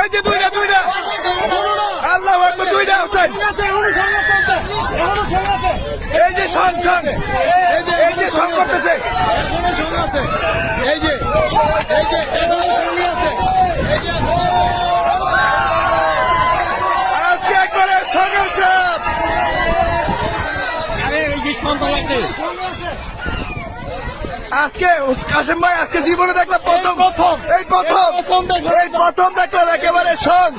এই যে দুইটা আল্লাহ আকবার, দুইটা হোসেন, এই যে সং এই যে সং করতেছে, আজকে একবারে সঙ্গের চাপ। আজকে কাশেম ভাই, আজকে জীবনে দেখলাম প্রথম দেখলাম একেবারে সং।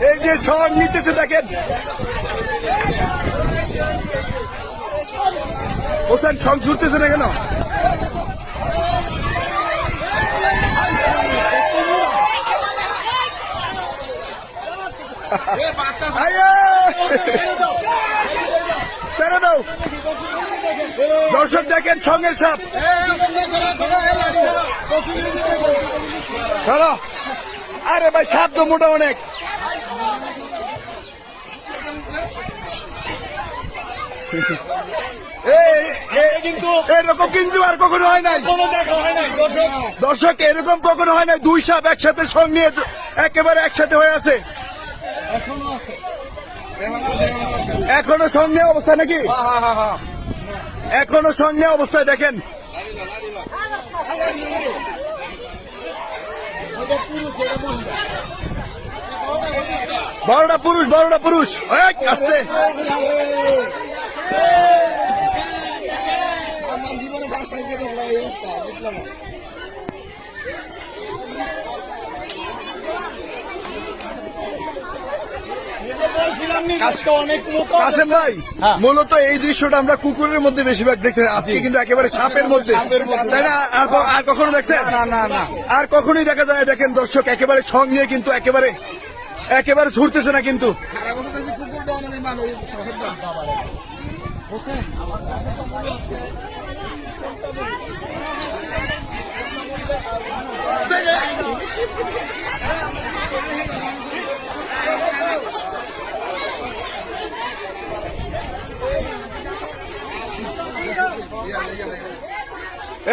এই যে সং নিতেছে দেখেন, হোসেন সং ছুটতেছে না কেন? ছেড়ে দাও, দর্শক দেখেন সঙ্গের সাপ। চলো, আরে ভাই সাপ তো মোটা অনেক। এরকম কিন্তু আর কখনো হয় নাই দর্শক, এরকম কখনো হয় নাই। দুই সাপ একসাথে সঙ্গ নিয়ে একেবারে একসাথে হয়ে আছে। এখনো সঙ্গে অবস্থা নাকি? এখনো সঙ্গে অবস্থায় দেখেন। বড়টা পুরুষ আসছে। জীবনে ফার্স্ট টাইম দেখলাম এই অবস্থা, বুঝলাম না। কাশেম ভাই, মূলত এই দৃশ্যটা আমরা কুকুরের মধ্যে বেশিরভাগ দেখতে, আজকে কিন্তু একেবারে সাপের মধ্যে, তাই না? আর কখনো দেখছেন? না, আর কখনোই দেখা যায়। দেখেন দর্শক, একেবারে সং নিয়ে কিন্তু একেবারে ছুটতেছে না কিন্তু।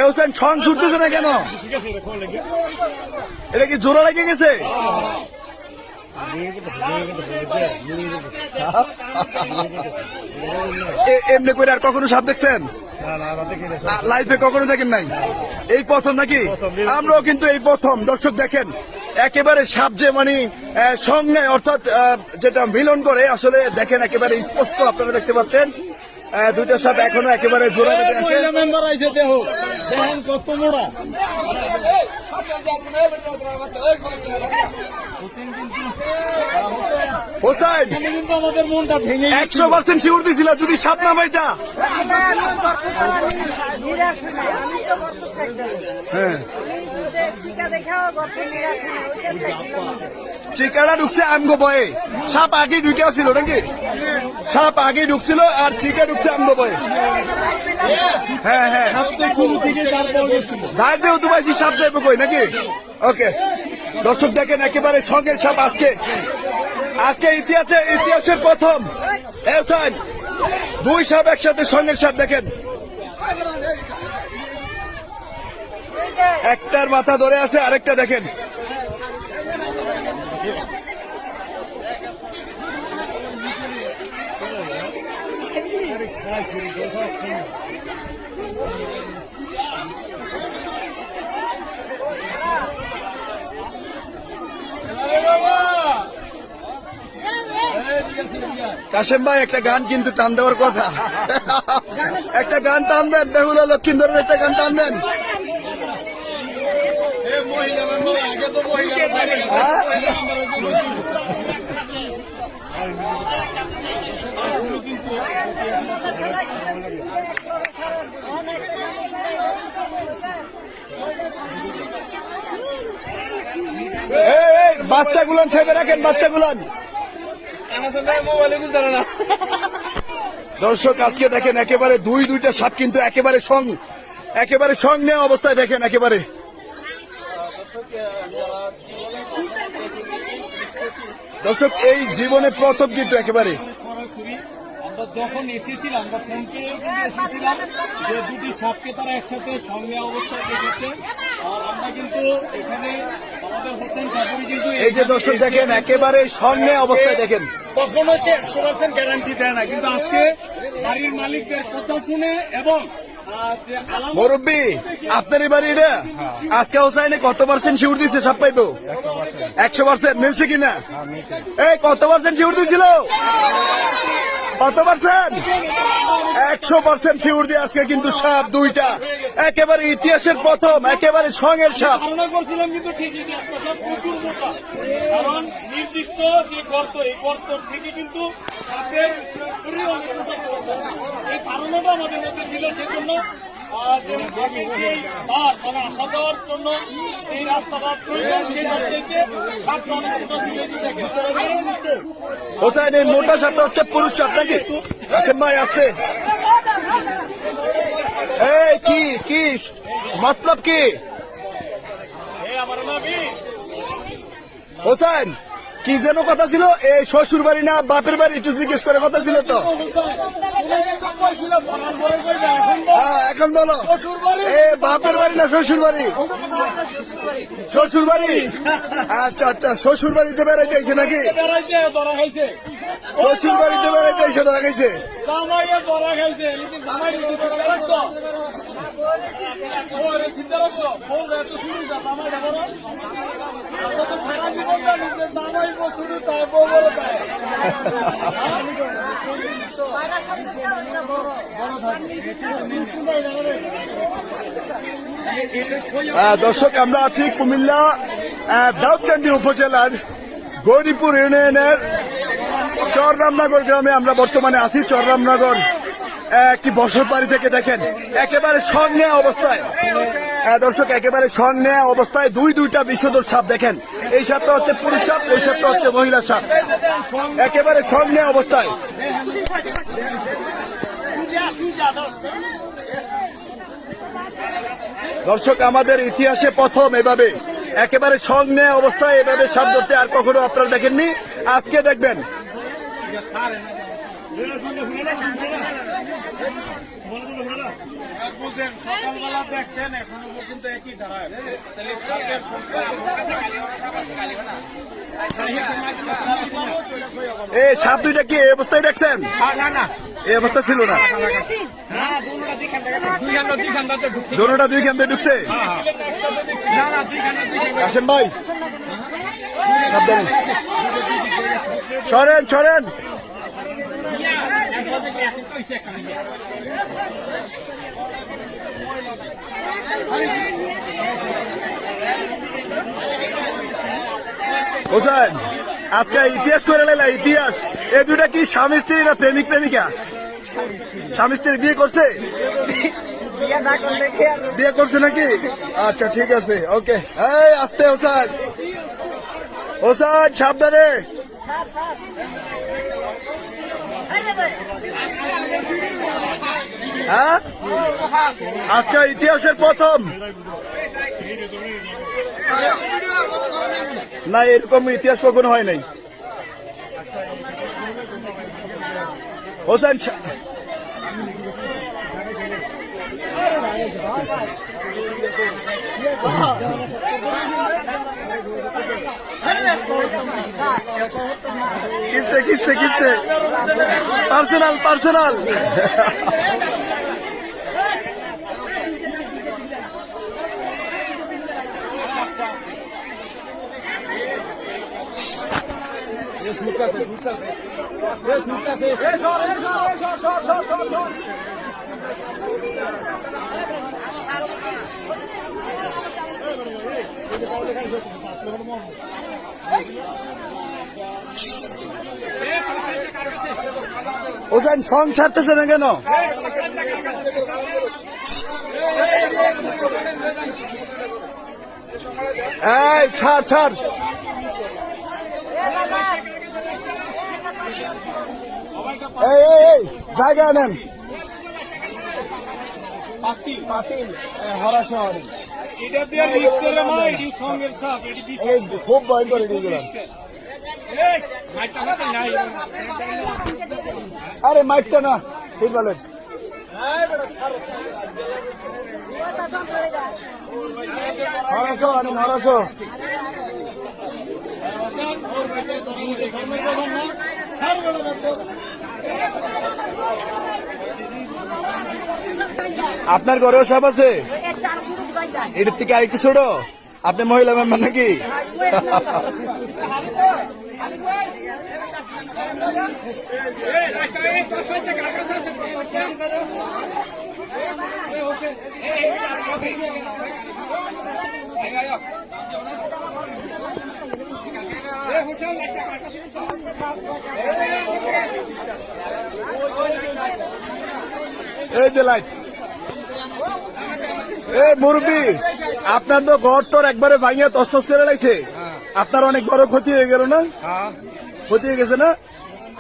হোসেন ছং ছুটতেছে না কেন? এটা কি জোড়া লেগে গেছে? এমনি করে আর কখনো সাপ দেখছেন? লাইফে কখনো দেখেন নাই? এই প্রথম নাকি? আমরাও কিন্তু এই প্রথম। দর্শক দেখেন, একেবারে সাপ যে মানে সঙ্গে অর্থাৎ যেটা মিলন করে, আসলে দেখেন একেবারে স্পষ্ট আপনারা দেখতে পাচ্ছেন। দুইটা সাপ এখনো একেবারে জোড়া বেঁধে আছে। হোসেন 100% শিওর দিছিল যদি সাপ না পাইতা। চিকাটা ঢুকছে আমগো বয়ে, সাপ আগে ঢুকে ছিল নাকি? সাপ আগে ঢুকছিল আর চিকা ঢুকছে আমগো বয়ে। হ্যাঁ, ধার দেও তো পাইছি সাপ যাইব কই নাকি? ওকে, দর্শক দেখেন একেবারে সঙ্গের সাপ। আজকে ইতিহাসের প্রথম দুই সাপ একসাথে সঙ্গের সাপ। দেখেন একটার মাথা ধরে আছে, আরেকটা দেখেন। কাশেম ভাই, একটা গান কিন্তু টান দেওয়ার কথা। একটা গান টান দেন, বেহুলা লক্ষিন্দরের একটা গান টান দেন। বাচ্চাগুলান ছেড়ে রাখেন, বাচ্চাগুলান। দর্শক আজকে দেখেন একেবারে দুইটা সাপ কিন্তু একেবারে সং নেওয়া অবস্থায় দেখেন একেবারে। দর্শক এই জীবনে প্রথম কিন্তু একেবারে আমরা যখন এসেছিলাম আমরা ফোন পেয়ে এসেছিলাম যে দুটি সাপকে তারা একসাথে সঙ্গে অবস্থায় দেখেছে। আর আমরা কিন্তু এখানে আমাদের হোসেন সাপুরি কিন্তু এই যে দর্শক দেখেন একেবারে সঙ্গে অবস্থায় দেখেন, কখনো সে 100% গ্যারান্টি দেয় না, কিন্তু আজকে বাড়ির মালিকদের কথা শুনে এবং মুরব্বী আপনারই বাড়ি এটা, আজকে হোসাইনে কত পার্সেন্ট শিউর দিচ্ছে সাপ পাইবো? 100% মিলছে কিনা? এই কত পার্সেন্ট শিউর দিছিল? কত পার্সেন্ট? 100% শিউর দিয়ে আজকে কিন্তু সাপ দুইটা, একেবারে ইতিহাসের প্রথম, একেবারে সঙ্গের সাপ। ধারণা করছিলাম কিন্তু ঠিকই যে একটা সাপ প্রচুর মোটা, কারণ নির্দিষ্ট যে গর্ত, এই গর্ত থেকে কিন্তু সাপের শরীর অনেক মোটা গর্ত। এই ধারণাটা আমাদের মধ্যে ছিল, সেজন্য আসা যাওয়ার জন্য এই রাস্তাটা প্রয়োজন, সেই রাস্তাতে সাপটা অনেক মোটা ছিল। হোসাইন এই মোটা সাপটা হচ্ছে পুরুষ সাপ নাকি? আসেন ভাই আসতে। এই কি কি মতলব কি হোসাইন? কি যেন কথা ছিল? এই শ্বশুর বাড়ি না বাপের বাড়ি একটু জিজ্ঞেস করে কথা ছিল তো। এখন বলো এ বাপের বাড়ি না শ্বশুর বাড়ি? শ্বশুর বাড়ি। আচ্ছা আচ্ছা, শ্বশুর বাড়িতে বেড়াইতে আইছে নাকি? শ্বশুর বাড়িতে বেড়াইতে আইসে ধরা গেছে। দর্শক আমরা আছি কুমিল্লা দাউদকান্দি উপজেলার গৌরীপুর ইউনিয়নের চররামনগর গ্রামে আমরা বর্তমানে আছি। চররামনগর একটি বসত বাড়ি থেকে দেখেন একেবারে সঙ্গে অবস্থায়, দর্শক একেবারে সঙ্গে অবস্থায় দুইটা বিষধর সাপ দেখেন। এই সাপটা হচ্ছে পুরুষ সাপ, ওই সাপটা হচ্ছে মহিলা সাপ, একেবারে সঙ্গে অবস্থায়। দর্শক আমাদের ইতিহাসে প্রথম এভাবে একেবারে সঙ্গে অবস্থায় এভাবে সাপ ধরতে আর কখনো আপনারা দেখেননি, আজকে দেখবেন। সকালবেলা দেখছেন এখনো পর্যন্ত একই দাঁড়ায়, তাহলে সাপের সংখ্যা এই সাপ দুইটা কি এই অবস্থায় দেখছেন? এই অবস্থা ছিল না, দোনোটা দুই খান দিয়ে ঢুকছে। আসেন ভাই সাবধানে, সরেন সরেন। হোসেন আজকে ইতিহাস করে নিলা, ইতিহাস। এ দুটা কি স্বামী স্ত্রী না প্রেমিক প্রেমিকা? স্বামী স্ত্রী বিয়ে করছে? বিয়ে করছে নাকি? আচ্ছা ঠিক আছে, ওকে। এই আস্তে হোসেন, হোসেন সাবধানে। হ্যাঁ আজকে ইতিহাসের প্রথম না, এরকম ইতিহাস কখনো হয় নাই। হোসেন কিসে কিসে কিসে পার্সোনাল পার্সোনাল। ওখান সং ছাড়তেছে না কেন? এই ছাড় ছাড়। এই জায়গা নেন। খুব ভয়ঙ্কর। মাইকটা হাতে নাই আরে মাইকটা না ঠিক বলেন নড়াশো আরে নড়াশো আপনার ঘরেও সাপ আছে এটার থেকে আরেকটু ছোট আপনি মহিলা মেম্বার নাকি এই যে লাইট এই মুরব্বী আপনার তো ঘর টর একবারে ভাঙিয়া তস্তস করে লাগছে আপনার অনেক বড় ক্ষতি হয়ে গেল না ক্ষতি হয়ে গেছে না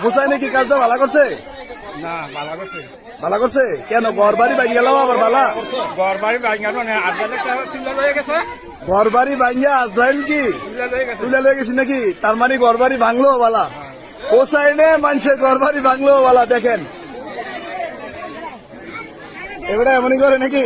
হোসাই নাকি কাজটা ভালো করছে না ভালো করছে ভালো করছে কেন ঘর বাড়ি ভাঙি গেল আবার ভালা ঘর বাড়ি ভাঙা মানে তুলে হয়ে গেছে ঘর বাড়ি ভাঙিয়া আজরাইল কি তুলে লয়ে গেছি নাকি তার মানে ঘর বাড়ি ভাঙলো বালা হোসাইনে মানুষের ঘর বাড়ি ভাঙলো বালা দেখেন এবারে এমনই করে নাকি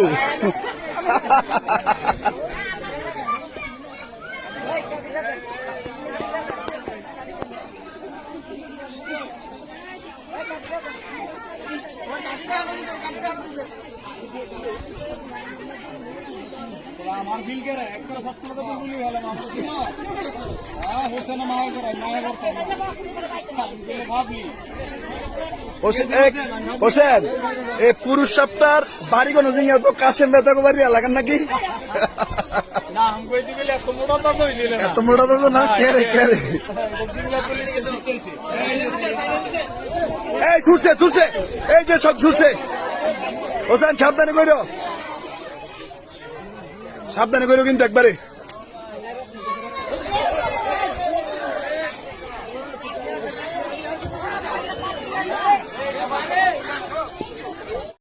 আমার বিল কে একটা সপ্তাহ তো বলি হলো হ্যাঁ হোসেন মায়া করে মায়া করতে ভাবলি হোসেন এই পুরুষ সপ্তাহ বাড়ি কোন জিনিস তো কাশেম বেতা বাড়ি এলাকার নাকি না আমি কইতে গেলে এত মোটা তো কইলি না এত মোটা তো না কে রে এই ছুটছে ছুটছে এই যে সব ছুটছে হোসেন সাবধানে কইরো কিন্তু একবারে